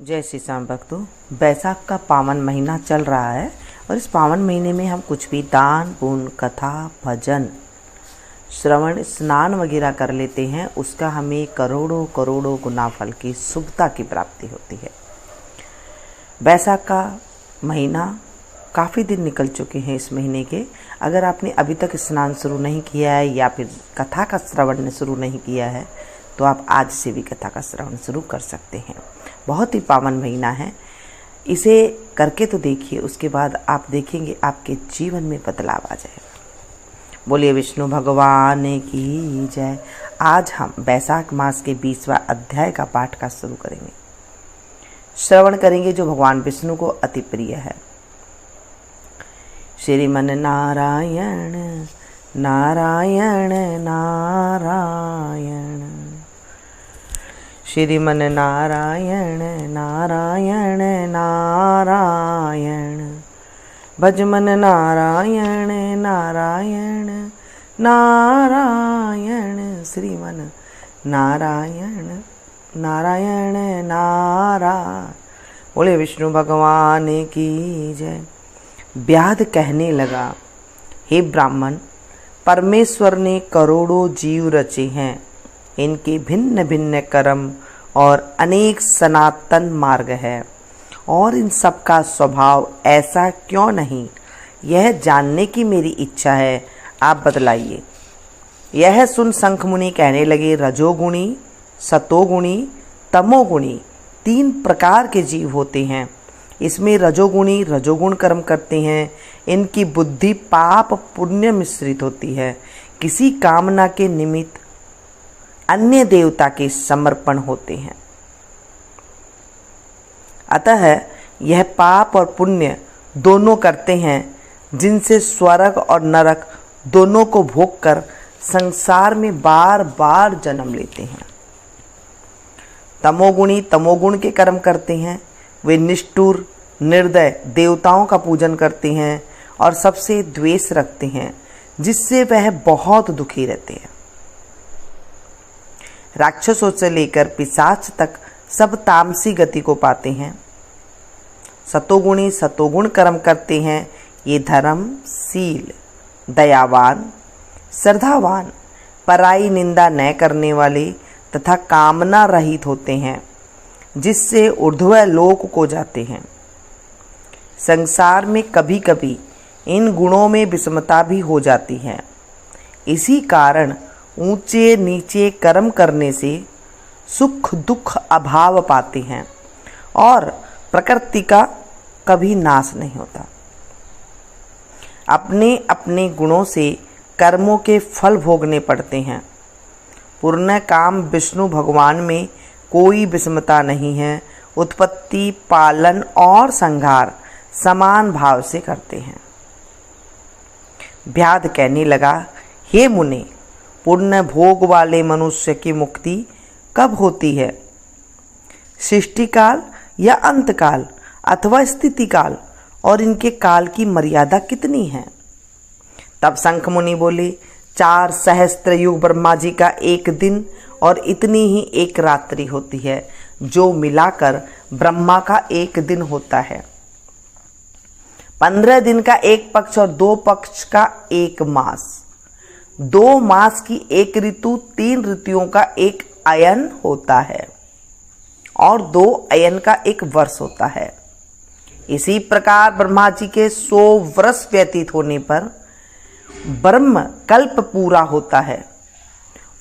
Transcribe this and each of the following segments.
जय श्री श्याम भक्तों। बैसाख का पावन महीना चल रहा है और इस पावन महीने में हम कुछ भी दान पुण्य कथा भजन श्रवण स्नान वगैरह कर लेते हैं, उसका हमें करोड़ों करोड़ों गुना फल की शुभता की प्राप्ति होती है। बैसाख का महीना काफ़ी दिन निकल चुके हैं इस महीने के। अगर आपने अभी तक स्नान शुरू नहीं किया है या फिर कथा का श्रवण शुरू नहीं किया है तो आप आज से भी कथा का श्रवण शुरू कर सकते हैं। बहुत ही पावन महीना है, इसे करके तो देखिए, उसके बाद आप देखेंगे आपके जीवन में बदलाव आ जाएगा। बोलिए विष्णु भगवान की जय। आज हम बैसाख मास के 20वां अध्याय का पाठ का शुरू करेंगे, श्रवण करेंगे जो भगवान विष्णु को अति प्रिय है। श्रीमन नारायण नारायण नारायण, श्रीमन नारायण नारायण नारायण, भजमन नारायण नारायण नारायण, श्रीमन नारायण नारायण नारायण। बोले विष्णु भगवान की जय। व्याध कहने लगा, हे ब्राह्मण, परमेश्वर ने करोड़ों जीव रचे हैं, इनके भिन्न भिन्न कर्म और अनेक सनातन मार्ग है, और इन सब का स्वभाव ऐसा क्यों नहीं, यह जानने की मेरी इच्छा है, आप बतलाइए। यह सुन शंख मुनि कहने लगे, रजोगुणी सतोगुणी तमोगुणी 3 प्रकार के जीव होते हैं। इसमें रजोगुणी रजोगुण कर्म करते हैं, इनकी बुद्धि पाप पुण्य मिश्रित होती है, किसी कामना के निमित्त अन्य देवता के समर्पण होते हैं। अतः यह पाप और पुण्य दोनों करते हैं, जिनसे स्वर्ग और नरक दोनों को भोग कर संसार में बार बार जन्म लेते हैं। तमोगुणी तमोगुण के कर्म करते हैं, वे निष्ठुर निर्दय देवताओं का पूजन करते हैं और सबसे द्वेष रखते हैं, जिससे वह बहुत दुखी रहते हैं। राक्षसों से लेकर पिशाच तक सब तामसी गति को पाते हैं। सतोगुणी सतोगुण कर्म करते हैं, ये धर्मशील दयावान श्रद्धावान पराई निंदा न करने वाले तथा कामना रहित होते हैं, जिससे ऊर्ध्व लोक को जाते हैं। संसार में कभी कभी इन गुणों में विषमता भी हो जाती है, इसी कारण ऊंचे नीचे कर्म करने से सुख दुख अभाव पाते हैं और प्रकृति का कभी नाश नहीं होता। अपने अपने गुणों से कर्मों के फल भोगने पड़ते हैं। पूर्ण काम विष्णु भगवान में कोई विषमता नहीं है, उत्पत्ति पालन और संहार समान भाव से करते हैं। व्याध कहने लगा, हे मुने, पुण्य भोग वाले मनुष्य की मुक्ति कब होती है? सृष्टि काल या अंत काल अथवा स्थिति काल, और इनके काल की मर्यादा कितनी है? तब शंख मुनि बोले, 4 सहस्त्र युग ब्रह्मा जी का एक दिन और इतनी ही एक रात्रि होती है, जो मिलाकर ब्रह्मा का एक दिन होता है। 15 दिन का एक पक्ष और 2 पक्ष का एक मास, 2 मास की एक ऋतु, 3 ऋतुओं का एक अयन होता है और 2 अयन का एक वर्ष होता है। इसी प्रकार ब्रह्मा जी के 100 वर्ष व्यतीत होने पर ब्रह्म कल्प पूरा होता है,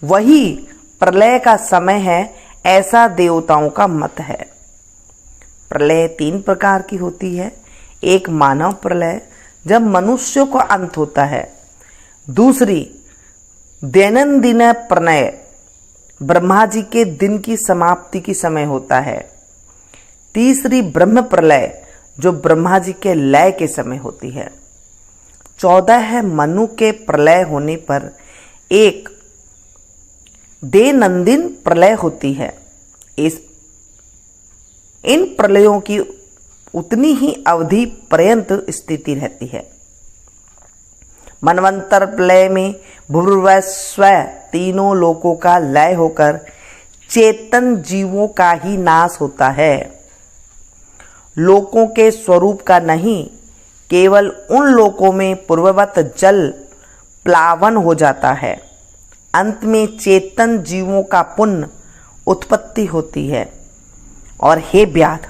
वही प्रलय का समय है, ऐसा देवताओं का मत है। प्रलय 3 प्रकार की होती है। एक मानव प्रलय, जब मनुष्यों का अंत होता है। दूसरी दैनंदिन प्रलय, ब्रह्मा जी के दिन की समाप्ति की समय होता है। तीसरी ब्रह्म प्रलय, जो ब्रह्मा जी के लय के समय होती है। 14 है मनु के प्रलय होने पर एक दैनंदिन प्रलय होती है। इन प्रलयों की उतनी ही अवधि पर्यंत स्थिति रहती है। मनवंतर प्रलय में भूर्भुव स्व तीनों लोकों का लय होकर चेतन जीवों का ही नाश होता है। लोकों के स्वरूप का नहीं, केवल उन लोकों में पूर्ववत जल प्लावन हो जाता है। अंत में चेतन जीवों का पुण्य उत्पत्ति होती है। और हे व्याध,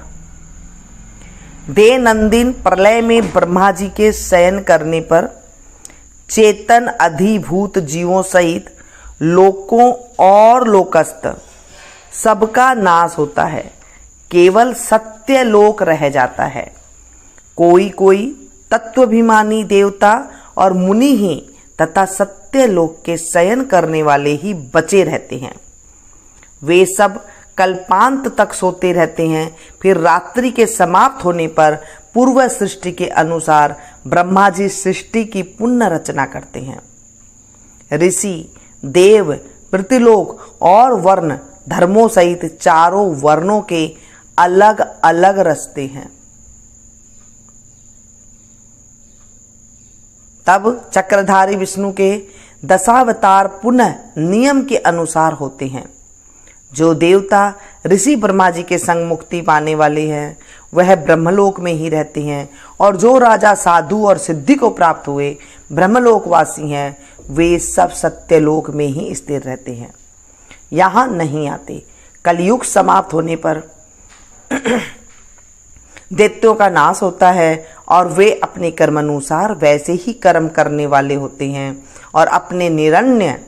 दैनंदिन प्रलय में ब्रह्मा जी के शयन करने पर चेतन अधिभूत जीवों सहित लोकों और लोकस्थ सबका नाश होता है, केवल सत्य लोक रह जाता है। कोई कोई तत्वाभिमानी देवता और मुनि ही तथा सत्य लोक के शयन करने वाले ही बचे रहते हैं। वे सब कल्पांत तक सोते रहते हैं। फिर रात्रि के समाप्त होने पर पूर्व सृष्टि के अनुसार ब्रह्मा जी सृष्टि की पुनः रचना करते हैं। ऋषि, देव, पृथ्वीलोक और वर्ण धर्मों सहित चारों वर्णों के अलग अलग रास्ते हैं। तब चक्रधारी विष्णु के दशावतार पुनः नियम के अनुसार होते हैं। जो देवता ऋषि ब्रह्मा जी के संग मुक्ति पाने वाले हैं वह ब्रह्मलोक में ही रहते हैं, और जो राजा साधु और सिद्धि को प्राप्त हुए ब्रह्मलोकवासी हैं वे सब सत्यलोक में ही स्थिर रहते हैं, यहाँ नहीं आते। कलयुग समाप्त होने पर दैत्यों का नाश होता है और वे अपने कर्मानुसार वैसे ही कर्म करने वाले होते हैं और अपने निरण्य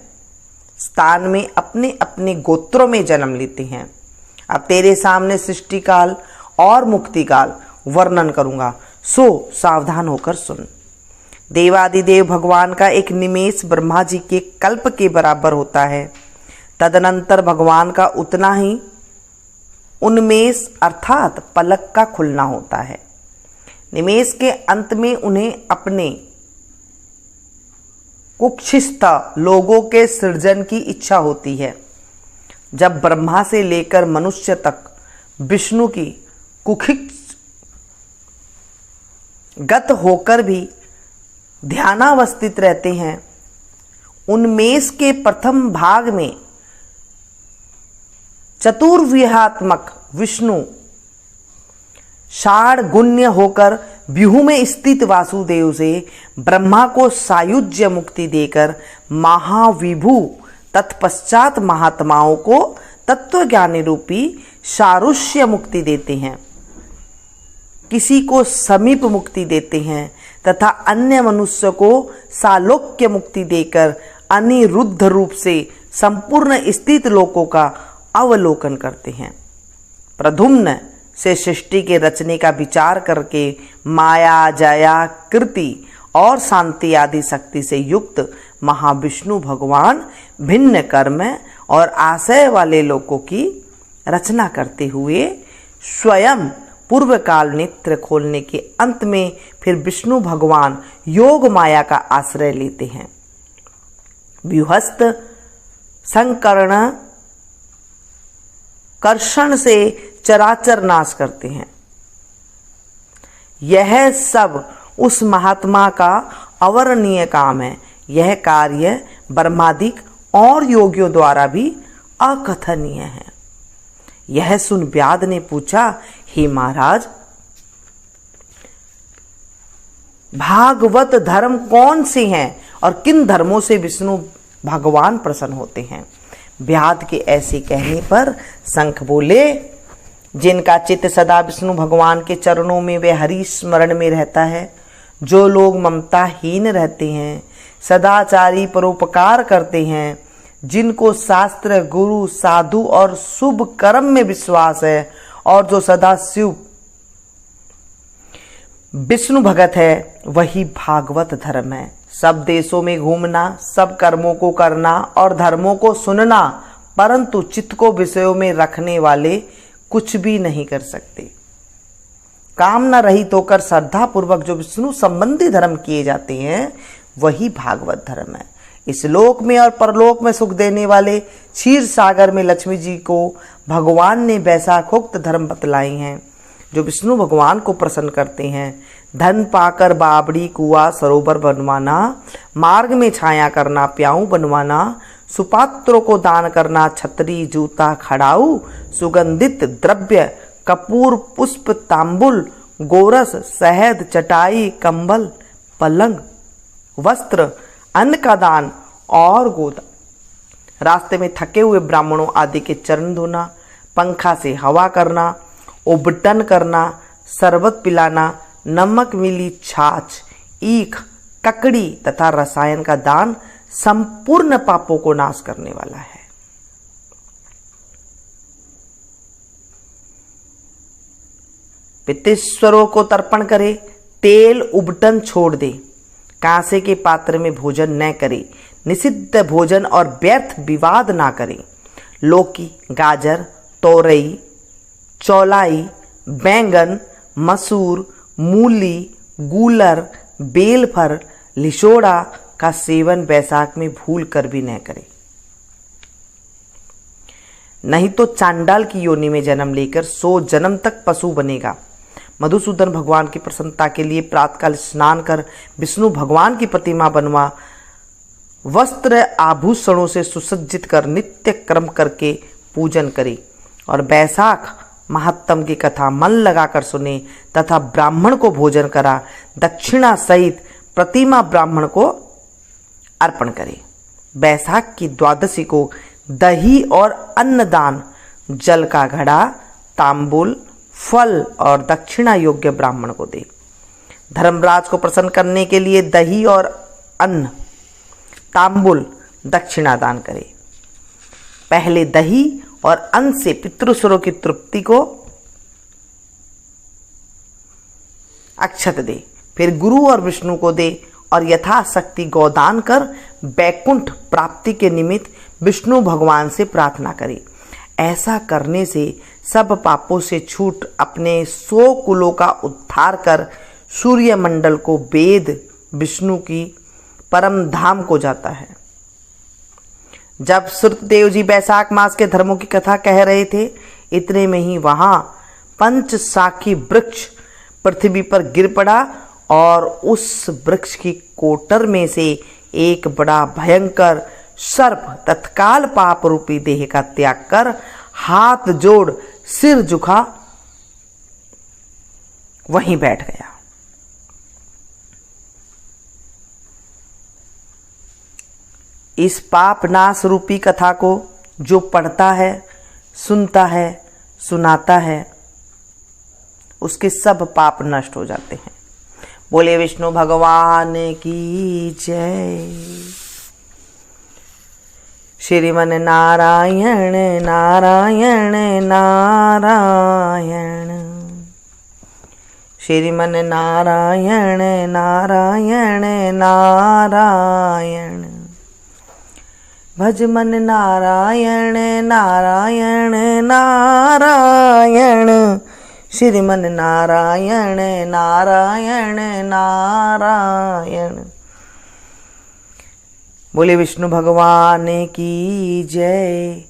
स्थान में अपने अपने गोत्रों में जन्म लेते हैं। अब तेरे सामने सृष्टि काल और मुक्ति काल वर्णन करूंगा, सो सावधान होकर सुन। देवादिदेव भगवान का एक निमेष ब्रह्मा जी के कल्प के बराबर होता है। तदनंतर भगवान का उतना ही उन्मेष अर्थात पलक का खुलना होता है। निमेष के अंत में उन्हें अपने कुक्षिस्थ लोगों के सृजन की इच्छा होती है। जब ब्रह्मा से लेकर मनुष्य तक विष्णु की कुक्षिस्थ गत होकर भी ध्यानावस्थित रहते हैं। उन्मेष के प्रथम भाग में चतुर्व्यूहात्मक विष्णु षाड्गुण्य होकर व्यूह में स्थित वासुदेव से ब्रह्मा को सायुज्य मुक्ति देकर महाविभू तत्पश्चात महात्माओं को तत्वज्ञानी रूपी सारुष्य मुक्ति देते हैं। किसी को समीप मुक्ति देते हैं तथा अन्य मनुष्य को सालोक्य मुक्ति देकर अनिरुद्ध रूप से संपूर्ण स्थित लोकों का अवलोकन करते हैं। प्रद्युम्न से सृष्टि के रचने का विचार करके माया, जया, कृति और शांति आदि शक्ति से युक्त महाविष्णु भगवान भिन्न कर्म और आशय वाले लोकों की रचना करते हुए स्वयं पूर्व काल नेत्र खोलने के अंत में फिर विष्णु भगवान योग माया का आश्रय लेते हैं। व्यूहस्थ संकर्ण कर्षण से चराचर नाश करते हैं। यह सब उस महात्मा का अवर्णनीय काम है। यह कार्य ब्रह्मादिक और योगियों द्वारा भी अकथनीय है। यह सुन व्याध ने पूछा, हे महाराज, भागवत धर्म कौन से हैं और किन धर्मों से विष्णु भगवान प्रसन्न होते हैं? व्याध के ऐसे कहने पर शंख बोले, जिनका चित्त सदा विष्णु भगवान के चरणों में वे हरि स्मरण में रहता है, जो लोग ममताहीन रहते हैं, सदाचारी परोपकार करते हैं, जिनको शास्त्र, गुरु, साधु और शुभ कर्म में विश्वास है और जो सदा शिव विष्णु भगत है, वही भागवत धर्म है। सब देशों में घूमना, सब कर्मों को करना और धर्मों को सुनना, परंतु चित्त को विषयों में रखने वाले कुछ भी नहीं कर सकते। कामना रहित होकर श्रद्धा पूर्वक जो विष्णु संबंधी धर्म किए जाते हैं वही भागवत धर्म है। इस लोक में और परलोक में सुख देने वाले क्षीर सागर में लक्ष्मी जी को भगवान ने वैशाखोक्त धर्म बतलाए हैं, जो विष्णु भगवान को प्रसन्न करते हैं। धन पाकर बावड़ी, कुआ, सरोवर बनवाना, मार्ग में छाया करना, प्याऊ बनवाना, सुपात्रों को दान करना, छतरी, जूता, खड़ाऊ, सुगंधित द्रव्य, कपूर, पुष्प, तांबुल, गोरस, शहद, चटाई, कंबल, पलंग, वस्त्र, अन्न का दान और गोदान। रास्ते में थके हुए ब्राह्मणों आदि के चरण धोना, पंखा से हवा करना, उबटन करना, शरबत पिलाना, नमक मिली छाछ, ईख, ककड़ी तथा रसायन का दान संपूर्ण पापों को नाश करने वाला है। पितृश्वरों को तर्पण करे, तेल उबटन छोड़ दे, कांसे के पात्र में भोजन न करे, निषिद्ध भोजन और व्यर्थ विवाद ना करे, लौकी, गाजर, तोरई, चौलाई, बैंगन, मसूर, मूली, गूलर, बेलफर, लिशोड़ा का सेवन बैसाख में भूल कर भी न करे, नहीं तो चांडाल की योनि में जन्म लेकर 100 जन्म तक पशु बनेगा। मधुसूदन भगवान की प्रसन्नता के लिए प्रातःकाल स्नान कर विष्णु भगवान की प्रतिमा बनवा, वस्त्र आभूषणों से सुसज्जित कर नित्य कर्म करके पूजन करे और बैसाख महात्म की कथा मन लगाकर सुने तथा ब्राह्मण को भोजन करा, दक्षिणा सहित प्रतिमा ब्राह्मण को अर्पण करे। बैसाख की द्वादशी को दही और अन्नदान, जल का घड़ा, तांबुल, फल और दक्षिणा योग्य ब्राह्मण को दे। धर्मराज को प्रसन्न करने के लिए दही और अन्न, तांबुल, दक्षिणा दान करे। पहले दही और अन्न से पितृसुरों की तृप्ति को अक्षत दे, फिर गुरु और विष्णु को दे और यथाशक्ति गोदान कर बैकुंठ प्राप्ति के निमित्त विष्णु भगवान से प्रार्थना करे। ऐसा करने से सब पापों से छूट अपने 100 कुलों का उद्धार कर सूर्य मंडल को वेद विष्णु की परम धाम को जाता है। जब सुरदेव जी बैसाख मास के धर्मों की कथा कह रहे थे, इतने में ही वहां पंचशाखी वृक्ष पृथ्वी पर गिर पड़ा और उस वृक्ष की कोटर में से एक बड़ा भयंकर सर्प तत्काल पाप रूपी देह का त्याग कर हाथ जोड़ सिर झुका वहीं बैठ गया। इस पाप नाश रूपी कथा को जो पढ़ता है, सुनता है, सुनाता है, उसके सब पाप नष्ट हो जाते हैं। बोले विष्णु भगवान की जय। श्रीमन नारायण नारायण नारायण, श्रीमन नारायण नारायण नारायण, भज मन नारायण नारायण नारायण, श्रीमन नारायण नारायण नारायण। बोले विष्णु भगवान की जय।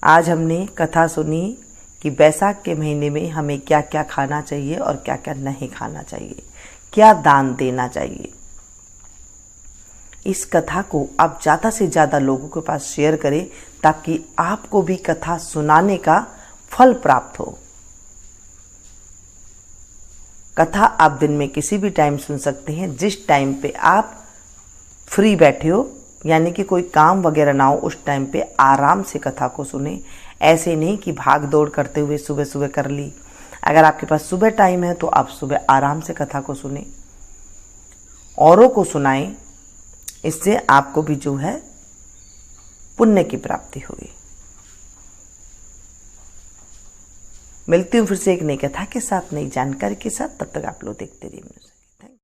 आज हमने कथा सुनी कि बैसाख के महीने में हमें क्या क्या खाना चाहिए और क्या क्या नहीं खाना चाहिए, क्या दान देना चाहिए। इस कथा को आप ज़्यादा से ज़्यादा लोगों के पास शेयर करें ताकि आपको भी कथा सुनाने का फल प्राप्त हो। कथा आप दिन में किसी भी टाइम सुन सकते हैं, जिस टाइम पे आप फ्री बैठे हो, यानी कि कोई काम वगैरह ना हो, उस टाइम पे आराम से कथा को सुने। ऐसे नहीं कि भाग दौड़ करते हुए सुबह सुबह कर ली। अगर आपके पास सुबह टाइम है तो आप सुबह आराम से कथा को सुने, औरों को सुनाएं। इससे आपको भी जो है पुण्य की प्राप्ति होगी। मिलती हूँ फिर से एक नई कथा के साथ, नई जानकारी के साथ। तब तक आप लोग देखते रहिए।